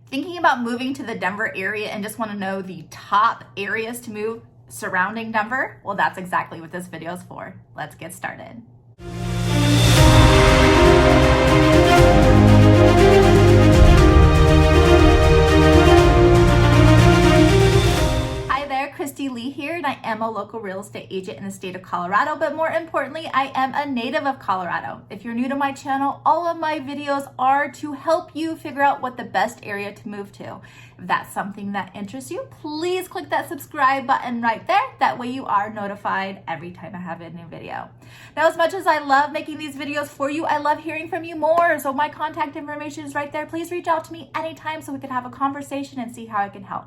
Thinking about moving to the Denver area and just want to know the top areas to move surrounding Denver? Well, that's exactly what this video is for. Let's get started. Christy Lee here, and I am a local real estate agent in the state of Colorado, but more importantly, I am a native of Colorado. If you're new to my channel, all of my videos are to help you figure out what the best area to move to. If that's something that interests you, please click that subscribe button right there. That way you are notified every time I have a new video. Now, as much as I love making these videos for you, I love hearing from you more. So my contact information is right there. Please reach out to me anytime so we can have a conversation and see how I can help.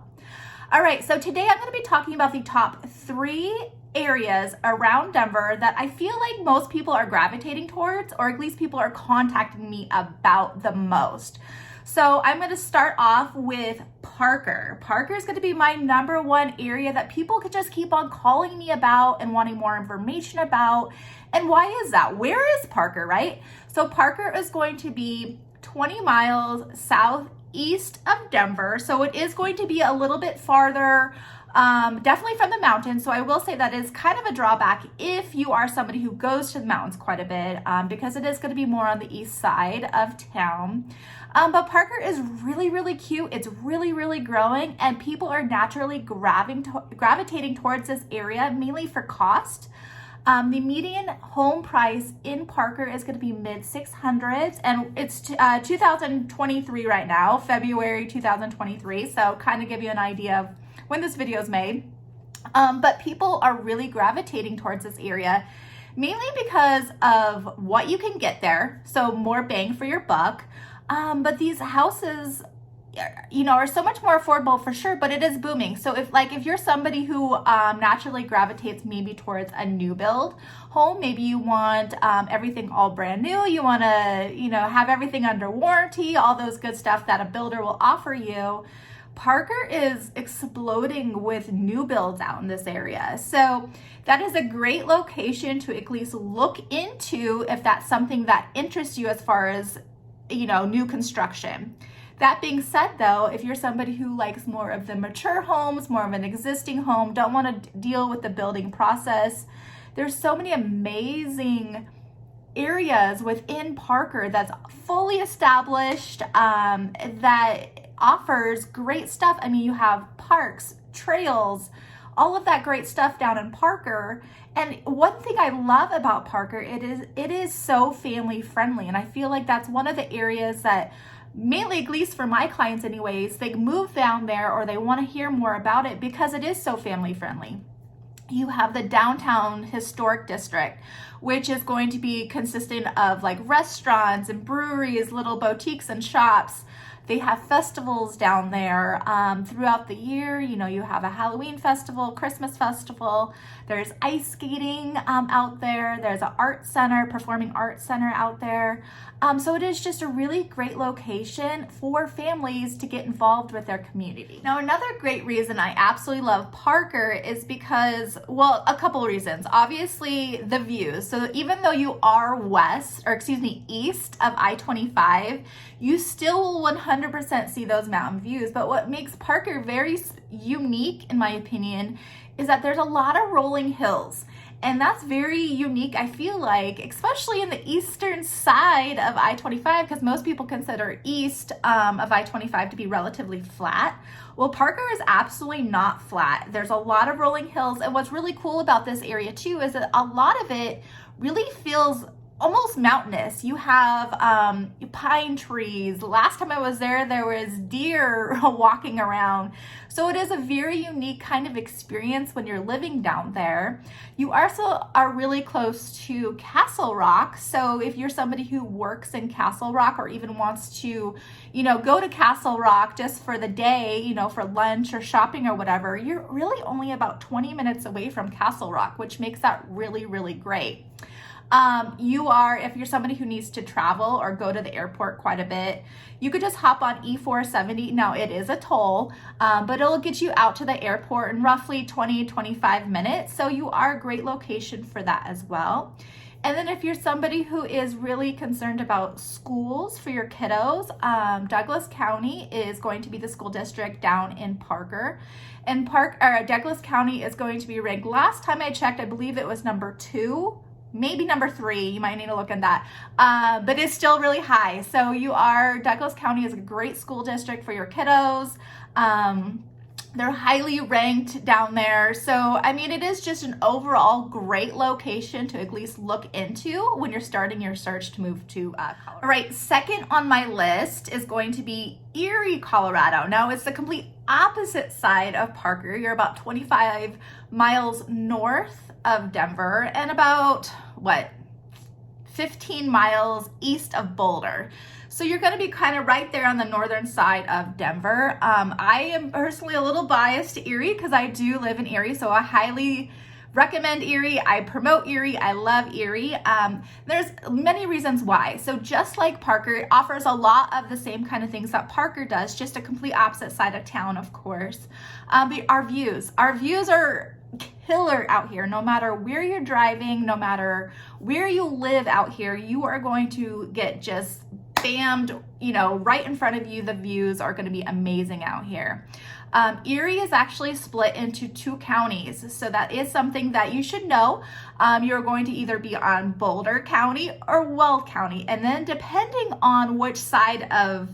All right, so today I'm going to be talking about the top 3 areas around Denver that I feel like most people are gravitating towards, or at least people are contacting me about the most. So I'm going to start off with Parker. Parker is going to be my #1 area that people could just keep on calling me about and wanting more information about. And why is that? Where is Parker, right? So Parker is going to be 20 miles southeast of Denver. So it is going to be a little bit farther, definitely from the mountains. So I will say that is kind of a drawback if you are somebody who goes to the mountains quite a bit, because it is going to be more on the east side of town. But Parker is really, really cute. It's really, really growing, and people are naturally gravitating towards this area, mainly for cost. The median home price in Parker is going to be mid-600s, and it's 2023 right now, February 2023, so kind of give you an idea of when this video is made. But people are really gravitating towards this area, mainly because of what you can get there, so more bang for your buck. But these houses, you know, are so much more affordable for sure, but it is booming. So if you're somebody who naturally gravitates maybe towards a new build home, maybe you want everything all brand new, you want to, you know, have everything under warranty, all those good stuff that a builder will offer you, Parker is exploding with new builds out in this area. So that is a great location to at least look into if that's something that interests you as far as, you know, new construction. That being said, though, if you're somebody who likes more of the mature homes, more of an existing home, don't want to deal with the building process, there's so many amazing areas within Parker that's fully established, that offers great stuff. I mean, you have parks, trails, all of that great stuff down in Parker. And one thing I love about Parker, it is so family friendly. And I feel like that's one of the areas that mainly, at least for my clients anyways, they move down there or they want to hear more about it because it is so family friendly. You have the downtown historic district, which is going to be consistent of like restaurants and breweries, little boutiques and shops. They have festivals down there throughout the year. You know, you have a Halloween festival, Christmas festival. There's ice skating out there. There's an art center, performing arts center out there. So it is just a really great location for families to get involved with their community. Now, another great reason I absolutely love Parker is because, well, a couple reasons. Obviously, the views. So even though you are east of I-25, you still will 100% see those mountain views. But what makes Parker very unique, in my opinion, is that there's a lot of rolling hills. And that's very unique, I feel like, especially in the eastern side of I-25, because most people consider east of I-25 to be relatively flat. Well, Parker is absolutely not flat. There's a lot of rolling hills. And what's really cool about this area too is that a lot of it really feels almost mountainous. You have pine trees. Last time I was there was deer walking around. So it is a very unique kind of experience when you're living down there. You also are really close to Castle Rock. So if you're somebody who works in Castle Rock or even wants to, you know, go to Castle Rock just for the day, you know, for lunch or shopping or whatever, you're really only about 20 minutes away from Castle Rock, which makes that really, really great. If you're somebody who needs to travel or go to the airport quite a bit, you could just hop on E470. Now it is a toll, but it'll get you out to the airport in roughly 20-25 minutes. So you are a great location for that as well. And then if you're somebody who is really concerned about schools for your kiddos, Douglas County is going to be the school district down in Parker. And Douglas County is going to be ranked, last time I checked, I believe it was number 2, maybe number 3. You might need to look at that, but it's still really high. So Douglas County is a great school district for your kiddos. They're highly ranked down there. So, I mean, it is just an overall great location to at least look into when you're starting your search to move to Colorado. All right, second on my list is going to be Erie, Colorado. Now, it's the complete opposite side of Parker. You're about 25 miles north of Denver and about, 15 miles east of Boulder. So you're going to be kind of right there on the northern side of Denver. I am personally a little biased to Erie because I do live in Erie, so I highly recommend Erie. I promote Erie. I love Erie. There's many reasons why. So just like Parker, it offers a lot of the same kind of things that Parker does, just a complete opposite side of town, of course. But our views are killer out here. No matter where you're driving, no matter where you live out here, you are going to get just bammed, right in front of you. The views are going to be amazing out here. Erie is actually split into 2 counties, so that is something that you should know. You're going to either be on Boulder County or Weld County, and then depending on which side of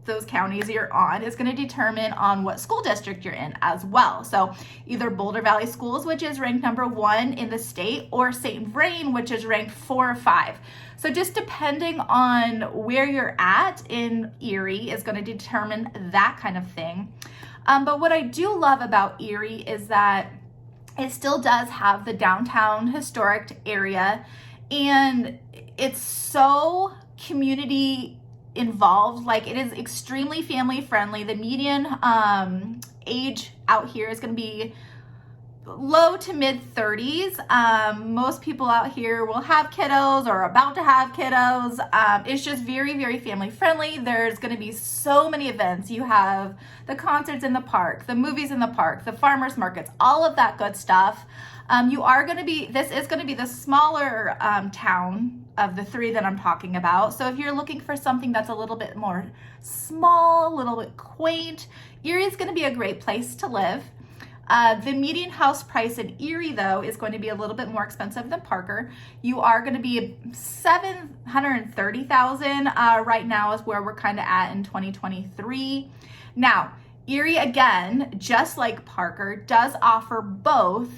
those counties you're on is going to determine on what school district you're in as well. So either Boulder Valley Schools, which is ranked number 1 in the state, or St. Vrain, which is ranked 4 or 5. So just depending on where you're at in Erie is going to determine that kind of thing. But what I do love about Erie is that it still does have the downtown historic area, and it's so community involved. Like, it is extremely family friendly. The median age out here is going to be low to mid 30s. Most people out here will have kiddos or are about to have kiddos. It's just very, very family friendly. There's going to be so many events. You have the concerts in the park, the movies in the park, the farmers markets, all of that good stuff. This is going to be the smaller town of the 3 that I'm talking about. So if you're looking for something that's a little bit more small, a little bit quaint, Erie is going to be a great place to live. The median house price in Erie, though, is going to be a little bit more expensive than Parker. You are going to be $730,000 right now is where we're kind of at in 2023. Now, Erie, again, just like Parker, does offer both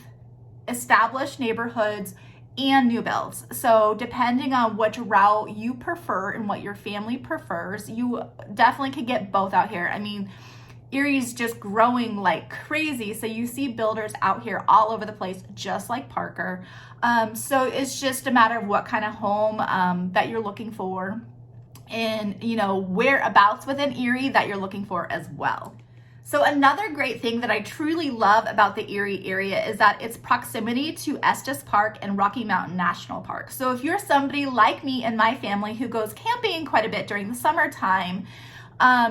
established neighborhoods and new builds. So depending on which route you prefer and what your family prefers, you definitely can get both out here. I mean, Erie's just growing like crazy. So you see builders out here all over the place, just like Parker. So it's just a matter of what kind of home that you're looking for, and whereabouts within Erie that you're looking for as well. So another great thing that I truly love about the Erie area is that its proximity to Estes Park and Rocky Mountain National Park. So if you're somebody like me and my family who goes camping quite a bit during the summertime,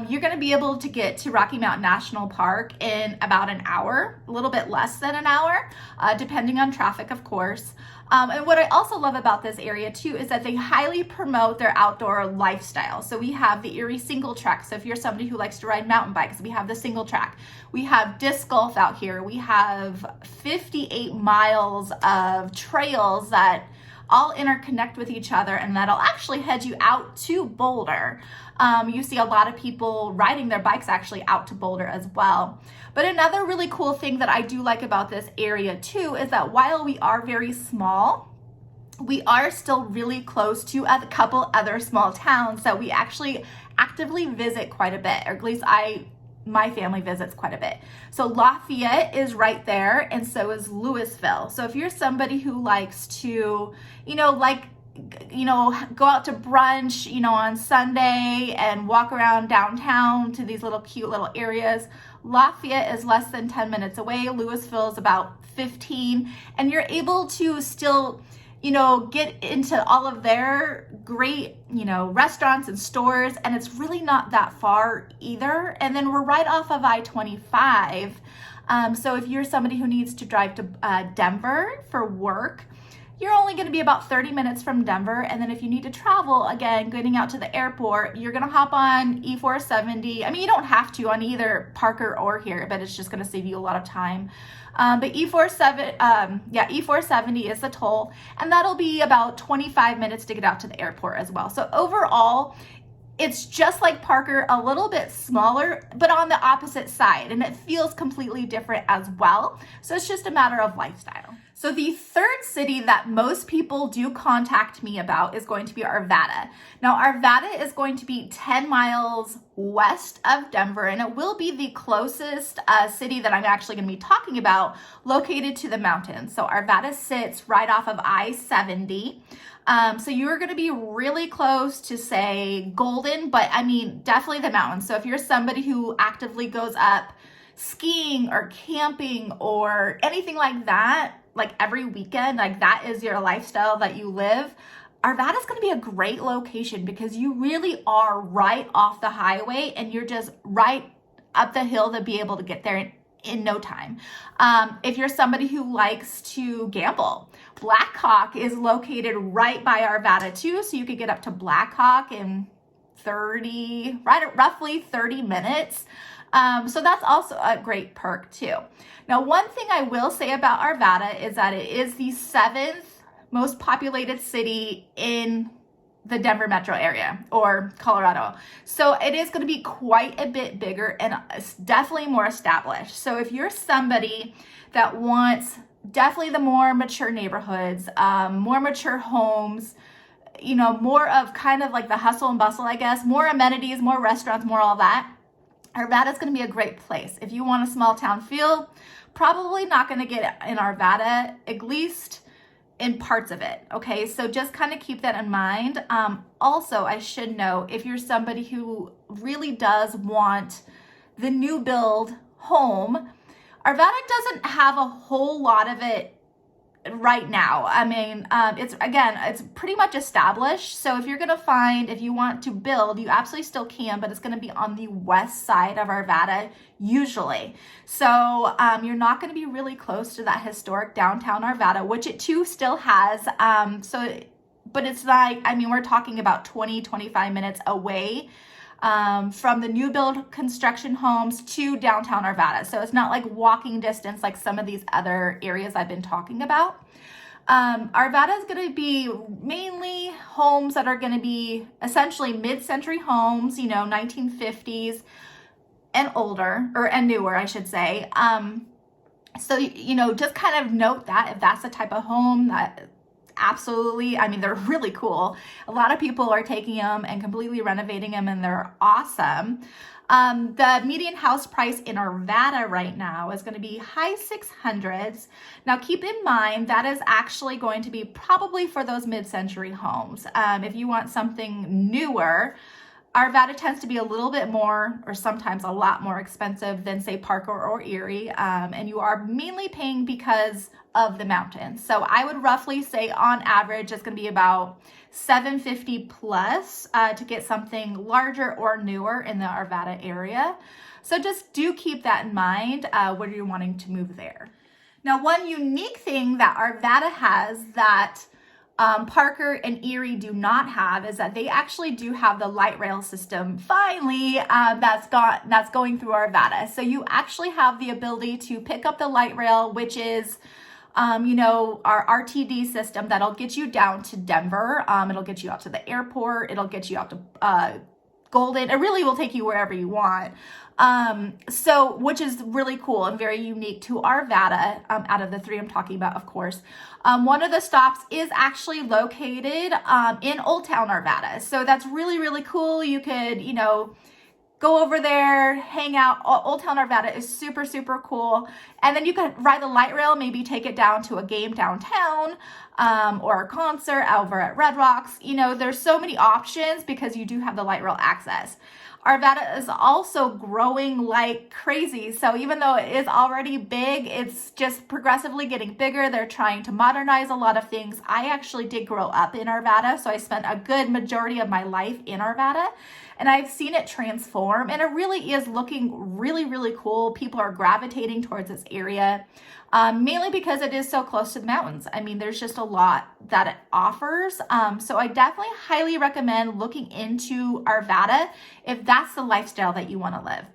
you're going to be able to get to Rocky Mountain National Park in about an hour, a little bit less than an hour, depending on traffic, of course. And what I also love about this area too is that they highly promote their outdoor lifestyle. So we have the Erie single track. So if you're somebody who likes to ride mountain bikes, we have the single track. We have disc golf out here. We have 58 miles of trails that all interconnect with each other, and that'll actually head you out to Boulder. You see a lot of people riding their bikes actually out to Boulder as well. But another really cool thing that I do like about this area too is that while we are very small, we are still really close to a couple other small towns that we actually actively visit quite a bit, or at least my family visits quite a bit. So Lafayette is right there, and so is Louisville. So if you're somebody who likes to, go out to brunch, on Sunday and walk around downtown to these little cute little areas, Lafayette is less than 10 minutes away. Louisville is about 15, and you're able to still get into all of their great, restaurants and stores, and it's really not that far either. And then we're right off of I-25. So if you're somebody who needs to drive to Denver for work, you're only going to be about 30 minutes from Denver. And then if you need to travel, again, getting out to the airport, you're going to hop on E470. I mean, you don't have to on either Parker or here, but it's just going to save you a lot of time. But E470 is the toll, and that'll be about 25 minutes to get out to the airport as well. So overall, it's just like Parker, a little bit smaller, but on the opposite side, and it feels completely different as well. So it's just a matter of lifestyle. So the third city that most people do contact me about is going to be Arvada. Now, Arvada is going to be 10 miles west of Denver, and it will be the closest city that I'm actually going to be talking about, located to the mountains. So Arvada sits right off of I-70. So you're going to be really close to, say, Golden, but I mean, definitely the mountains. So if you're somebody who actively goes up skiing or camping or anything like that, like every weekend, like that is your lifestyle that you live, Arvada is going to be a great location because you really are right off the highway and you're just right up the hill to be able to get there in no time. If you're somebody who likes to gamble, Black Hawk is located right by Arvada too, so you could get up to Black Hawk in roughly 30 minutes. So that's also a great perk too. Now, one thing I will say about Arvada is that it is the 7th most populated city in the Denver metro area or Colorado. So it is going to be quite a bit bigger and it's definitely more established. So if you're somebody that wants definitely the more mature neighborhoods, more mature homes, you know, more of kind of like the hustle and bustle, I guess, more amenities, more restaurants, more all that, Arvada is going to be a great place. If you want a small town feel, probably not going to get in Arvada, at least in parts of it. Okay, so just kind of keep that in mind. Also, I should know, if you're somebody who really does want the new build home, Arvada doesn't have a whole lot of it right now. I mean, it's pretty much established. So if you want to build, you absolutely still can, but it's going to be on the west side of Arvada usually. So you're not going to be really close to that historic downtown Arvada, which it too still has. But it's like, I mean, we're talking about 25 minutes away from the new build construction homes to downtown Arvada. So it's not like walking distance like some of these other areas I've been talking about. Arvada is going to be mainly homes that are going to be essentially mid-century homes, 1950s and older, and newer, I should say. So, just kind of note that if that's the type of home that absolutely, I mean, they're really cool. A lot of people are taking them and completely renovating them, and they're awesome. The median house price in Arvada right now is going to be high 600s. Now, keep in mind that is actually going to be probably for those mid-century homes. If you want something newer, Arvada tends to be a little bit more, or sometimes a lot more expensive than, say, Parker or Erie, and you are mainly paying because of the mountains. So I would roughly say on average it's going to be about $750 plus to get something larger or newer in the Arvada area. So just do keep that in mind when you're wanting to move there. Now, one unique thing that Arvada has that Parker and Erie do not have is that they actually do have the light rail system finally that's going through Arvada. So you actually have the ability to pick up the light rail, which is our RTD system that'll get you down to Denver. It'll get you out to the airport. It'll get you out to Golden. It really will take you wherever you want. Which is really cool and very unique to Arvada, out of the three I'm talking about, of course. One of the stops is actually located in Old Town Arvada. So that's really, really cool. You could, go over there, hang out. Old Town Arvada is super, super cool. And then you can ride the light rail, maybe take it down to a game downtown, or a concert over at Red Rocks. There's so many options because you do have the light rail access. Arvada is also growing like crazy. So even though it is already big, it's just progressively getting bigger. They're trying to modernize a lot of things. I actually did grow up in Arvada, so I spent a good majority of my life in Arvada, and I've seen it transform, and it really is looking really, really cool. People are gravitating towards this area, mainly because it is so close to the mountains. I mean, there's just a lot that it offers. So I definitely highly recommend looking into Arvada if that's the lifestyle that you want to live.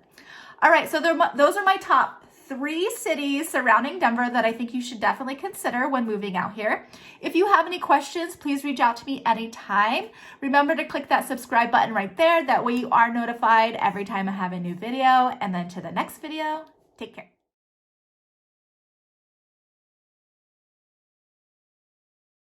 All right, so those are my top 3 cities surrounding Denver that I think you should definitely consider when moving out here. If you have any questions, please reach out to me anytime. Remember to click that subscribe button right there. That way you are notified every time I have a new video. And then to the next video, take care.